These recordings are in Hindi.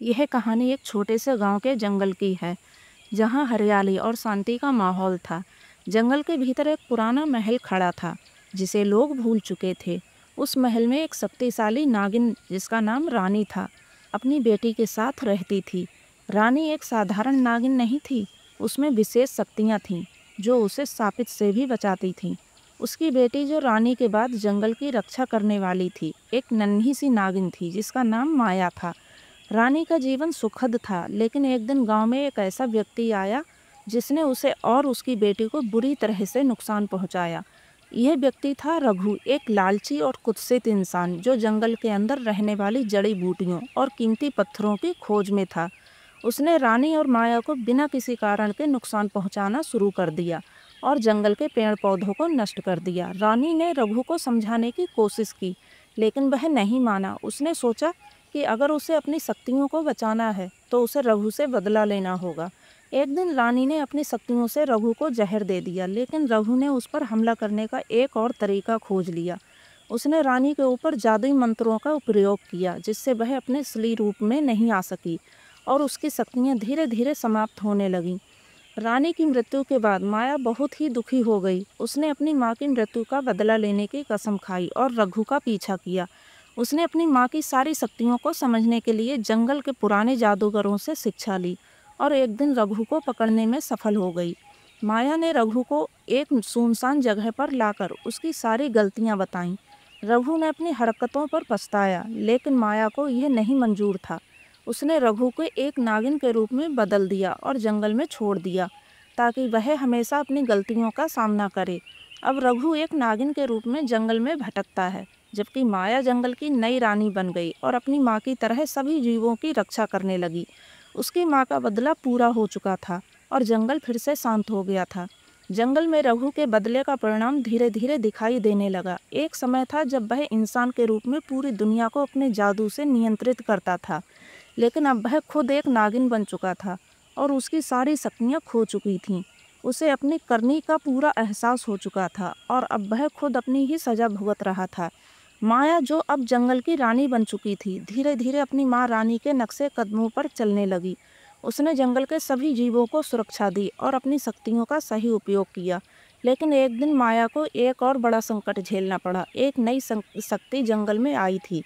यह कहानी एक छोटे से गांव के जंगल की है, जहां हरियाली और शांति का माहौल था। जंगल के भीतर एक पुराना महल खड़ा था, जिसे लोग भूल चुके थे। उस महल में एक शक्तिशाली नागिन, जिसका नाम रानी था, अपनी बेटी के साथ रहती थी। रानी एक साधारण नागिन नहीं थी, उसमें विशेष शक्तियाँ थीं, जो उसे शापित से भी बचाती थीं। उसकी बेटी, जो रानी के बाद जंगल की रक्षा करने वाली थी, एक नन्ही सी नागिन थी, जिसका नाम माया था। रानी का जीवन सुखद था, लेकिन एक दिन गांव में एक ऐसा व्यक्ति आया जिसने उसे और उसकी बेटी को बुरी तरह से नुकसान पहुंचाया। यह व्यक्ति था रघु, एक लालची और कुत्सित इंसान जो जंगल के अंदर रहने वाली जड़ी बूटियों और कीमती पत्थरों की खोज में था। उसने रानी और माया को बिना किसी कारण के नुकसान पहुंचाना शुरू कर दिया और जंगल के पेड़ पौधों को नष्ट कर दिया। रानी ने रघु को समझाने की कोशिश की, लेकिन वह नहीं माना। उसने सोचा कि अगर उसे अपनी शक्तियों को बचाना है तो उसे रघु से बदला लेना होगा। एक दिन रानी ने अपनी शक्तियों से रघु को जहर दे दिया, लेकिन रघु ने उस पर हमला करने का एक और तरीका खोज लिया। उसने रानी के ऊपर जादुई मंत्रों का प्रयोग किया, जिससे वह अपने असली रूप में नहीं आ सकी और उसकी शक्तियाँ धीरे धीरे समाप्त होने लगीं। रानी की मृत्यु के बाद माया बहुत ही दुखी हो गई। उसने अपनी माँ की मृत्यु का बदला लेने की कसम खाई और रघु का पीछा किया। उसने अपनी माँ की सारी शक्तियों को समझने के लिए जंगल के पुराने जादूगरों से शिक्षा ली और एक दिन रघु को पकड़ने में सफल हो गई। माया ने रघु को एक सुनसान जगह पर लाकर उसकी सारी गलतियाँ बताईं। रघु ने अपनी हरकतों पर पछताया, लेकिन माया को यह नहीं मंजूर था। उसने रघु को एक नागिन के रूप में बदल दिया और जंगल में छोड़ दिया, ताकि वह हमेशा अपनी गलतियों का सामना करे। अब रघु एक नागिन के रूप में जंगल में भटकता है, जबकि माया जंगल की नई रानी बन गई और अपनी माँ की तरह सभी जीवों की रक्षा करने लगी। उसकी माँ का बदला पूरा हो चुका था और जंगल फिर से शांत हो गया था। जंगल में रघु के बदले का परिणाम धीरे धीरे दिखाई देने लगा। एक समय था जब वह इंसान के रूप में पूरी दुनिया को अपने जादू से नियंत्रित करता था, लेकिन अब वह खुद एक नागिन बन चुका था और उसकी सारी शक्तियाँ खो चुकी थीं। उसे अपनी करनी का पूरा एहसास हो चुका था और अब वह खुद अपनी ही सजा भुगत रहा था। माया, जो अब जंगल की रानी बन चुकी थी, धीरे धीरे अपनी माँ रानी के नक्शे कदमों पर चलने लगी। उसने जंगल के सभी जीवों को सुरक्षा दी और अपनी शक्तियों का सही उपयोग किया। लेकिन एक दिन माया को एक और बड़ा संकट झेलना पड़ा। एक नई शक्ति जंगल में आई थी,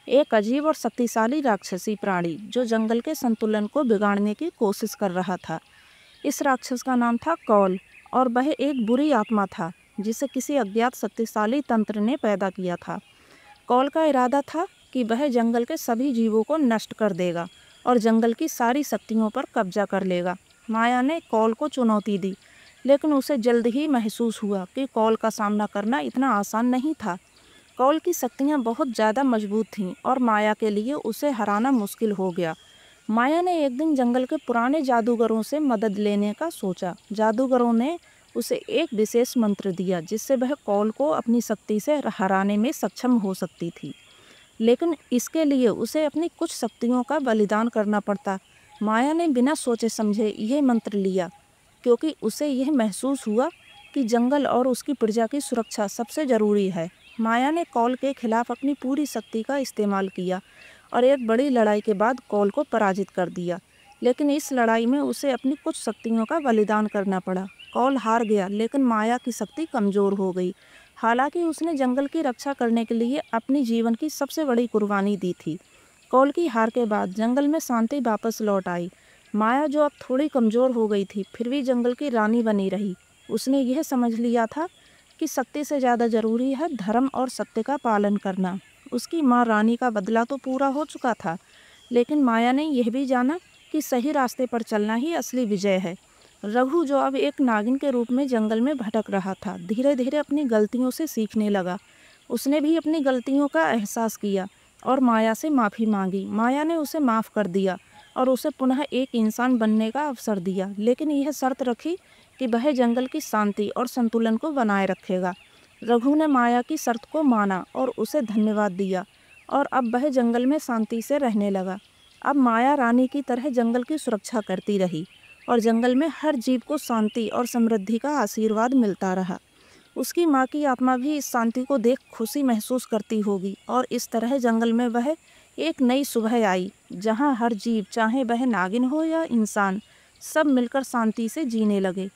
एक अजीब और शक्तिशाली राक्षसी प्राणी जो जंगल के संतुलन को बिगाड़ने की कोशिश कर रहा था। इस राक्षस का नाम था कौल और वह एक बुरी आत्मा था, जिसे किसी अज्ञात शक्तिशाली तंत्र ने पैदा किया था। कौल का इरादा था कि वह जंगल के सभी जीवों को नष्ट कर देगा और जंगल की सारी शक्तियों पर कब्जा कर लेगा। माया ने कौल को चुनौती दी, लेकिन उसे जल्द ही महसूस हुआ कि कौल का सामना करना इतना आसान नहीं था। कौल की शक्तियाँ बहुत ज़्यादा मजबूत थीं और माया के लिए उसे हराना मुश्किल हो गया। माया ने एक दिन जंगल के पुराने जादूगरों से मदद लेने का सोचा। जादूगरों ने उसे एक विशेष मंत्र दिया, जिससे वह कौल को अपनी शक्ति से हराने में सक्षम हो सकती थी, लेकिन इसके लिए उसे अपनी कुछ शक्तियों का बलिदान करना पड़ता। माया ने बिना सोचे समझे यह मंत्र लिया, क्योंकि उसे यह महसूस हुआ कि जंगल और उसकी प्रजा की सुरक्षा सबसे ज़रूरी है। माया ने कौल के खिलाफ अपनी पूरी शक्ति का इस्तेमाल किया और एक बड़ी लड़ाई के बाद कौल को पराजित कर दिया, लेकिन इस लड़ाई में उसे अपनी कुछ शक्तियों का बलिदान करना पड़ा। कौल हार गया, लेकिन माया की शक्ति कमज़ोर हो गई। हालांकि उसने जंगल की रक्षा करने के लिए अपनी जीवन की सबसे बड़ी कुर्बानी दी थी। कौल की हार के बाद जंगल में शांति वापस लौट आई। माया, जो अब थोड़ी कमज़ोर हो गई थी, फिर भी जंगल की रानी बनी रही। उसने यह समझ लिया था कि शक्ति से ज़्यादा ज़रूरी है धर्म और सत्य का पालन करना। उसकी माँ रानी का बदला तो पूरा हो चुका था, लेकिन माया ने यह भी जाना कि सही रास्ते पर चलना ही असली विजय है। रघु, जो अब एक नागिन के रूप में जंगल में भटक रहा था, धीरे धीरे अपनी गलतियों से सीखने लगा। उसने भी अपनी गलतियों का एहसास किया और माया से माफ़ी मांगी। माया ने उसे माफ़ कर दिया और उसे पुनः एक इंसान बनने का अवसर दिया, लेकिन यह शर्त रखी कि वह जंगल की शांति और संतुलन को बनाए रखेगा। रघु ने माया की शर्त को माना और उसे धन्यवाद दिया और अब वह जंगल में शांति से रहने लगा। अब माया रानी की तरह जंगल की सुरक्षा करती रही और जंगल में हर जीव को शांति और समृद्धि का आशीर्वाद मिलता रहा। उसकी माँ की आत्मा भी इस शांति को देख खुशी महसूस करती होगी और इस तरह जंगल में वह एक नई सुबह आई जहाँ हर जीव, चाहे वह नागिन हो या इंसान, सब मिलकर शांति से जीने लगे।